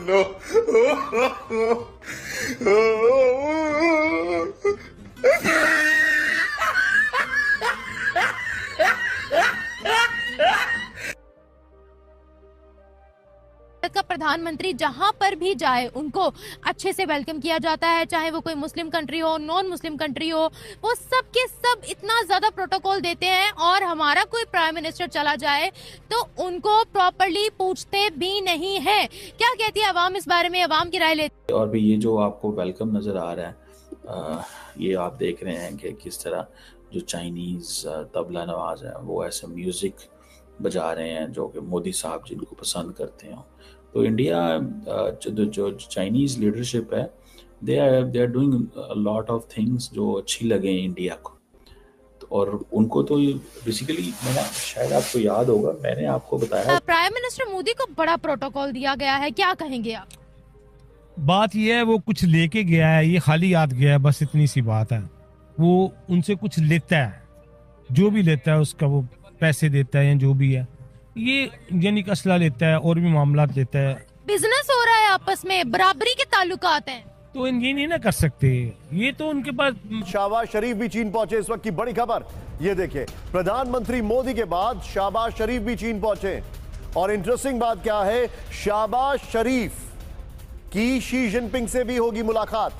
भारत का प्रधानमंत्री जहां पर भी जाए उनको अच्छे से वेलकम किया जाता है, चाहे वो कोई मुस्लिम कंट्री हो, नॉन मुस्लिम कंट्री हो, वो सब के सब इतना ज्यादा प्रोटोकॉल देते हैं। और हमारा कोई प्राइम मिनिस्टर चला जाए तो उनको प्रॉपर्ली पूछते भी नहीं है। क्या कहती है अवाम इस बारे में? अवाम की राय लेते। और भी ये जो आपको वेलकम नज़र आ रहा है, ये आप देख रहे हैं कि किस तरह जो चाइनीज़ तबला नवाज हैं वो ऐसे म्यूज़िक बजा रहे हैं जो कि मोदी साहब जिनको पसंद करते हैं। तो इंडिया जो चाइनीज़ लीडरशिप है, they are doing lot of things जो अच्छी लगे इंडिया को। और उनको तो बेसिकली मैंने, शायद आपको याद होगा, मैंने आपको बताया प्राइम मिनिस्टर मोदी को बड़ा प्रोटोकॉल दिया गया है, क्या कहेंगे आप? बात यह है वो कुछ लेके गया है, ये खाली याद गया है, बस इतनी सी बात है। वो उनसे कुछ लेता है, जो भी लेता है उसका वो पैसे देता है या जो भी है, ये यानी असला लेता है और भी मामला लेता है। बिजनेस हो रहा है आपस में, बराबरी के ताल्लुकात हैं, तो ये नहीं ना कर सकते, ये तो उनके पास। शहबाज शरीफ भी चीन पहुंचे, इस वक्त की बड़ी खबर ये देखिए, प्रधानमंत्री मोदी के बाद शहबाज शरीफ भी चीन पहुंचे। और इंटरेस्टिंग बात क्या है, शहबाज शरीफ की शी जिनपिंग से भी होगी मुलाकात,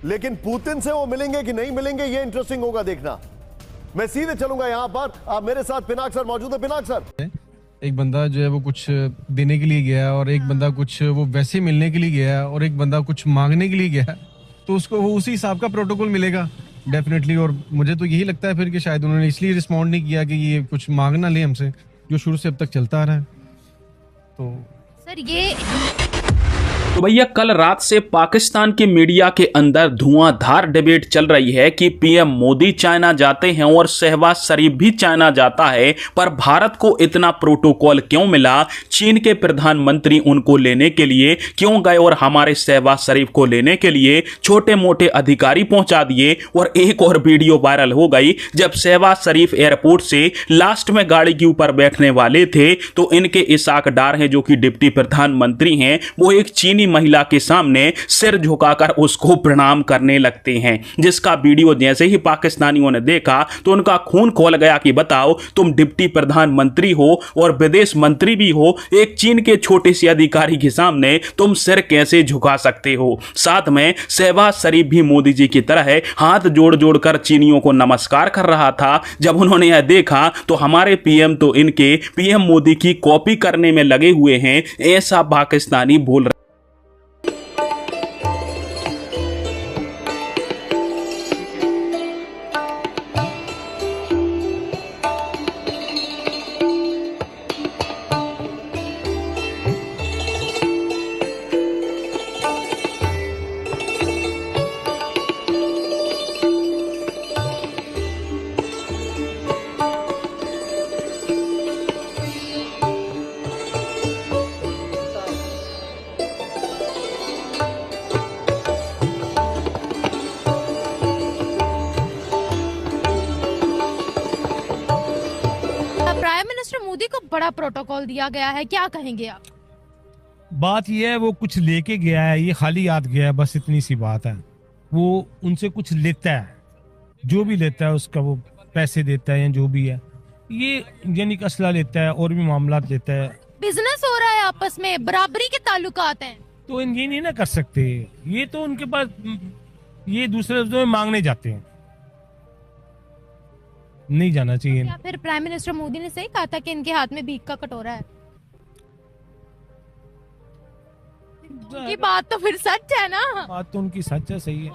लेकिन पुतिन से वो मिलेंगे कि नहीं मिलेंगे, ये इंटरेस्टिंग होगा देखना। मैं सीधे चलूंगा यहां पर, आप मेरे साथ पिनाक सर मौजूद है। पिनाक सर, एक बंदा जो है वो कुछ देने के लिए गया है और एक बंदा कुछ वो वैसे मिलने के लिए गया है और एक बंदा कुछ मांगने के लिए गया है, तो उसको वो उसी हिसाब का प्रोटोकॉल मिलेगा डेफिनेटली। और मुझे तो यही लगता है फिर कि शायद उन्होंने इसलिए रिस्पॉन्ड नहीं किया कि ये कुछ मांग ना ले हमसे, जो शुरू से अब तक चलता आ रहा है। तो सर ये तो भैया कल रात से पाकिस्तान के मीडिया के अंदर धुआंधार डिबेट चल रही है कि पीएम मोदी चाइना जाते हैं और शहबाज शरीफ भी चाइना जाता है, पर भारत को इतना प्रोटोकॉल क्यों मिला? चीन के प्रधानमंत्री उनको लेने के लिए क्यों गए और हमारे शहबाज शरीफ को लेने के लिए छोटे मोटे अधिकारी पहुंचा दिए? और एक और वीडियो वायरल हो गई, जब शहबाज शरीफ एयरपोर्ट से लास्ट में गाड़ी के ऊपर बैठने वाले थे तो इनके इसाक डार हैं जो कि डिप्टी प्रधानमंत्री हैं, वो एक चीनी महिला के सामने सिर झुकाकर उसको प्रणाम करने लगते हैं, जिसका वीडियो जैसे ही पाकिस्तानियों ने देखा तो उनका खून खौल गया कि बताओ, तुम डिप्टी प्रधानमंत्री हो और विदेश मंत्री भी हो, एक चीन के छोटे से अधिकारी के सामने तुम सिर कैसे झुका सकते हो? साथ में शहबाज शरीफ भी मोदी जी की तरह हाथ जोड़ जोड़ कर चीनियों को नमस्कार कर रहा था। जब उन्होंने यह देखा तो हमारे पीएम तो इनके पीएम मोदी की कॉपी करने में लगे हुए हैं, ऐसा पाकिस्तानी बोल रहे। प्राइम मिनिस्टर मोदी को बड़ा प्रोटोकॉल दिया गया है, क्या कहेंगे आप? बात यह है वो कुछ लेके गया है, ये खाली याद गया है, बस इतनी सी बात है। वो उनसे कुछ लेता है, जो भी लेता है उसका वो पैसे देता है या जो भी है, ये यानी असला लेता है और भी मामला लेता है। बिजनेस हो रहा है आपस में, बराबरी के ताल्लुकात हैं, तो ये नहीं ना कर सकते, ये तो उनके पास, ये दूसरे लफ्जों में मांगने जाते हैं, नहीं जाना चाहिए। या फिर प्राइम मिनिस्टर मोदी ने सही कहा था कि इनके हाथ में भीख का कटोरा है? उनकी बात तो फिर सच है ना? बात तो उनकी सच है, सही है।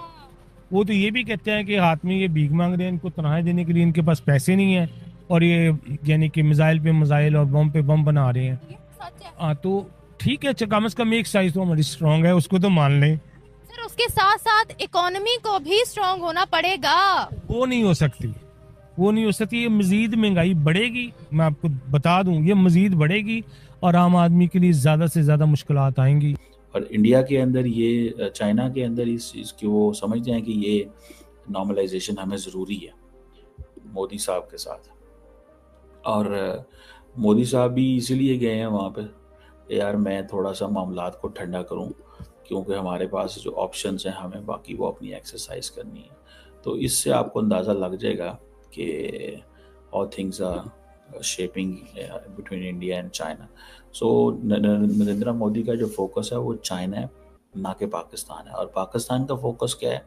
वो तो ये भी कहते हैं कि हाथ में ये भीख मांग रहे हैं, इनको तनख्वाह देने के लिए इनके पास पैसे नहीं है, और ये यानी कि मिसाइल पे मिसाइल और बम पे बम बना रहे हैं। हाँ तो ठीक है, कम से कम एक साइज तो हमारी स्ट्रांग है, उसको तो मान लें। सर उसके साथ साथ इकोनॉमी को भी स्ट्रांग होना पड़ेगा। वो नहीं हो सकती, वो नहीं हो सकती, ये मजीद महंगाई बढ़ेगी, मैं आपको बता दूं, ये मजीद बढ़ेगी और आम आदमी के लिए ज्यादा से ज्यादा मुश्किलात आएंगी। और इंडिया के अंदर ये, चाइना के अंदर इस चीज़ की वो समझते हैं कि ये नॉर्मलाइजेशन हमें ज़रूरी है मोदी साहब के साथ। और मोदी साहब भी इसीलिए गए हैं वहाँ पे, यार मैं थोड़ा सा मामलात को ठंडा करूं, क्योंकि हमारे पास जो ऑप्शंस हैं हमें बाकी वो अपनी एक्सरसाइज करनी है। तो इससे आपको अंदाज़ा लग जाएगा कि how things are shaping between India and China. So Narendra Modi का जो फोकस है वो चाइना है, ना कि पाकिस्तान है, और पाकिस्तान का फोकस क्या है,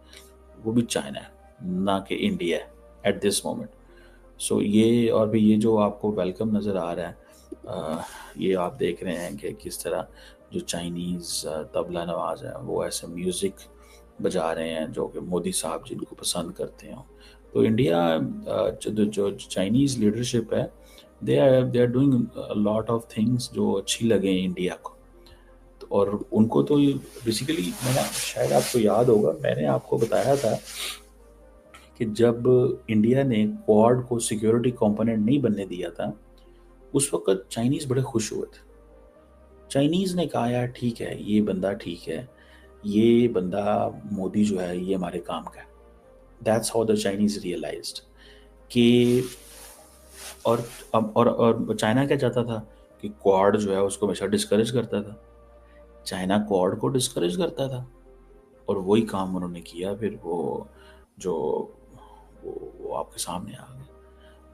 वो भी चाइना है, ना कि इंडिया है एट दिस मोमेंट। सो ये और भी ये जो आपको वेलकम नज़र आ रहा है, ये आप देख रहे हैं कि किस तरह जो चाइनीज़ तबला नवाज हैं वो ऐसे म्यूज़िक बजा रहे हैं जो कि मोदी साहब जिनको पसंद करते हैं। तो इंडिया जो चाइनीज़ लीडरशिप है, they are doing lot of things जो अच्छी लगे इंडिया को। तो और उनको तो बेसिकली मैंने, शायद आपको याद होगा, मैंने आपको बताया था कि जब इंडिया ने क्वाड को सिक्योरिटी कंपोनेंट नहीं बनने दिया था, उस वक्त चाइनीज़ बड़े खुश हुए थे। चाइनीज़ ने कहा यार ठीक है, ये बंदा ठीक है, ये बंदा मोदी जो है ये हमारे काम का है। That's how the Chinese realised कि और चाइना क्या चाहता था कि क्वाड जो है उसको हमेशा डिस्करेज करता था। चाइना क्वाड को डिस्करेज करता था और वही काम उन्होंने किया। फिर वो आपके सामने आ गए,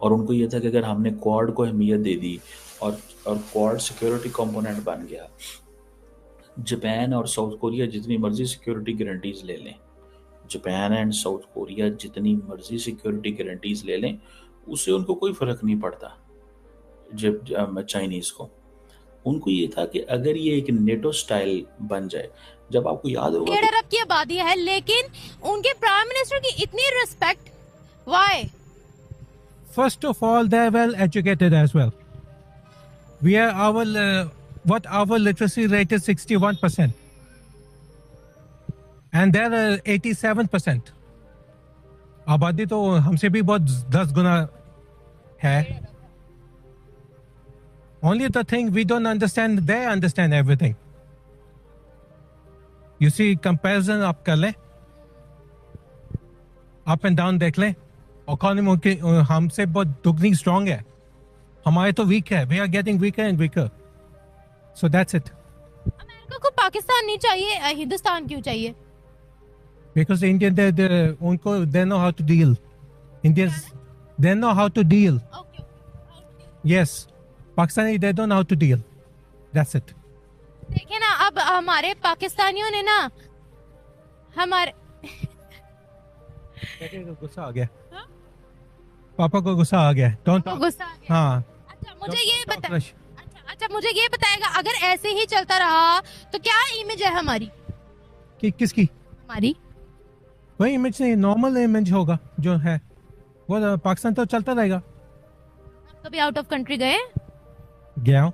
और उनको ये था कि अगर हमने क्वाड को अहमियत दे दी और क्वाड सिक्योरिटी कंपोनेंट बन गया, जापान और साउथ कोरिया जितनी मर्जी सिक्योरिटी गारंटीज ले लें, जापान एंड साउथ कोरिया जितनी मर्जी सिक्योरिटी गारंटीज ले लें, उससे उनको कोई फ़र्क नहीं पड़ता। जब चाइनीज़ को, उनको ये था कि अगर ये एक नेटो स्टाइल बन जाए, जब आपको याद होगा 1.5 अरब की आबादी है, लेकिन उनके प्राइम मिनिस्टर की इतनी respect, why? First of all, they're well educated as well. We are our literacy rate is 61%, and they're 87%. आबादी तो हमसे भी बहुत 10 गुना है. Only the thing we don't understand, they understand everything. You see, comparison आप कर लें, up and down देख लें, इकोनॉमी हमसे बहुत दुगनी स्ट्रांग है, हमारे तो वीक है. We are getting weaker and weaker. So that's it. America को पाकिस्तान नहीं चाहिए, हिंदुस्तान क्यों चाहिए? बिकॉज इंडियन उनको they know how to deal. Indians they know how to deal. Yes, Pakistani they don't know how to deal. That's it. देखिए ना, अब हमारे पाकिस्तानियों ने ना हमारे गुस्सा आ गया. पापा को गुस्सा आ गया. डोंट गुस्सा आ गया. हाँ. अच्छा मुझे ये बता, अच्छा मुझे ये बताएगा, अगर ऐसे ही चलता रहा तो क्या इमेज है हमारी? कि किसकी? हमारी वही इमेज नहीं, नॉर्मल इमेज होगा जो है वो. पाकिस्तान तो चलता रहेगा. कभी आउट ऑफ कंट्री गए? गया हूँ.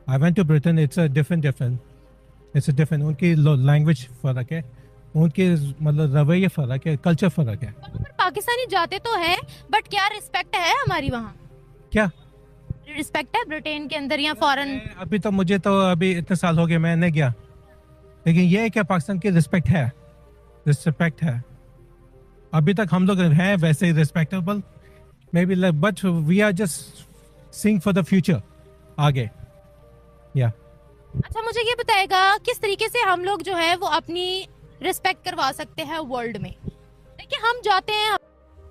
I went to Britain. It's a different. उनकी लैंग्वेज फर्क है, उनके मतलब रवैये फर्क है, कल्चर फर्क है. पर पाकिस्तानी जाते तो हैं, बट क्या रिस्पेक्ट है हमारी वहाँ? क्या रिस्पेक्ट है ब्रिटेन के अंदर या फॉरेन? अभी तो मुझे तो अभी इतने साल हो गए, मैं नहीं गया. लेकिन ये है कि पाकिस्तान की रिस्पेक्ट है. अभी तक हम लोग हैं वैसे ही respectable, may be, but we are just seeing for the future आगे. या अच्छा मुझे ये बताएगा, किस तरीके से हम लोग जो है वो अपनी रिस्पेक्ट करवा सकते हैं वर्ल्ड में? देखिए हम जाते हैं.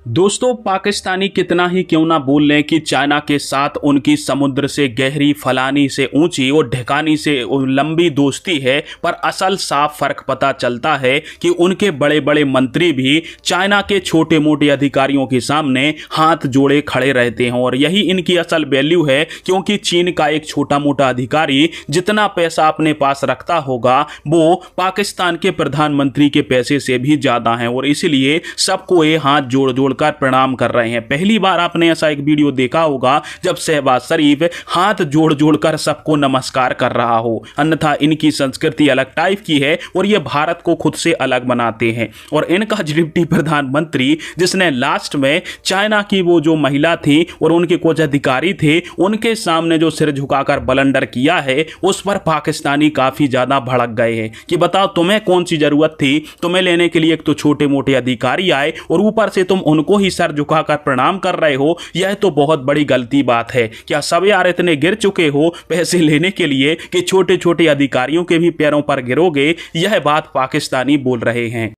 दोस्तों, पाकिस्तानी कितना ही क्यों ना बोल लें कि चाइना के साथ उनकी समुद्र से गहरी, फलानी से ऊंची और ढकानी से लंबी दोस्ती है, पर असल साफ फर्क पता चलता है कि उनके बड़े बड़े मंत्री भी चाइना के छोटे मोटे अधिकारियों के सामने हाथ जोड़े खड़े रहते हैं. और यही इनकी असल वैल्यू है, क्योंकि चीन का एक छोटा मोटा अधिकारी जितना पैसा अपने पास रखता होगा वो पाकिस्तान के प्रधानमंत्री के पैसे से भी ज्यादा है. और इसीलिए सबको ये हाथ जोड़ जोड़ कर प्रणाम कर रहे हैं. पहली बार आपने ऐसा एक वीडियो देखा होगा जब शहबाज शरीफ हाथ जोड़ जोड़कर सबको नमस्कार कर रहा हो. अन्यथा इनकी संस्कृति अलग टाइप की है और ये भारत को खुद से अलग बनाते हैं. और इनका डिप्टी प्रधानमंत्री, जिसने लास्ट में चाइना की वो जो महिला थी और उनके कुछ अधिकारी थे, उनके सामने जो सिर झुकाकर बलंडर किया है, उस पर पाकिस्तानी काफी ज्यादा भड़क गए हैं कि बताओ तुम्हें कौन सी जरूरत थी, तुम्हें लेने के लिए एक तो छोटे मोटे अधिकारी आए और ऊपर से तुम उनको ही सर झुकाकर प्रणाम कर रहे हो, यह तो बहुत बड़ी गलती बात है। क्या सब यार इतने गिर चुके हो पैसे लेने के लिए कि छोटे छोटे अधिकारियों के भी पैरों पर गिरोगे? यह बात पाकिस्तानी बोल रहे हैं।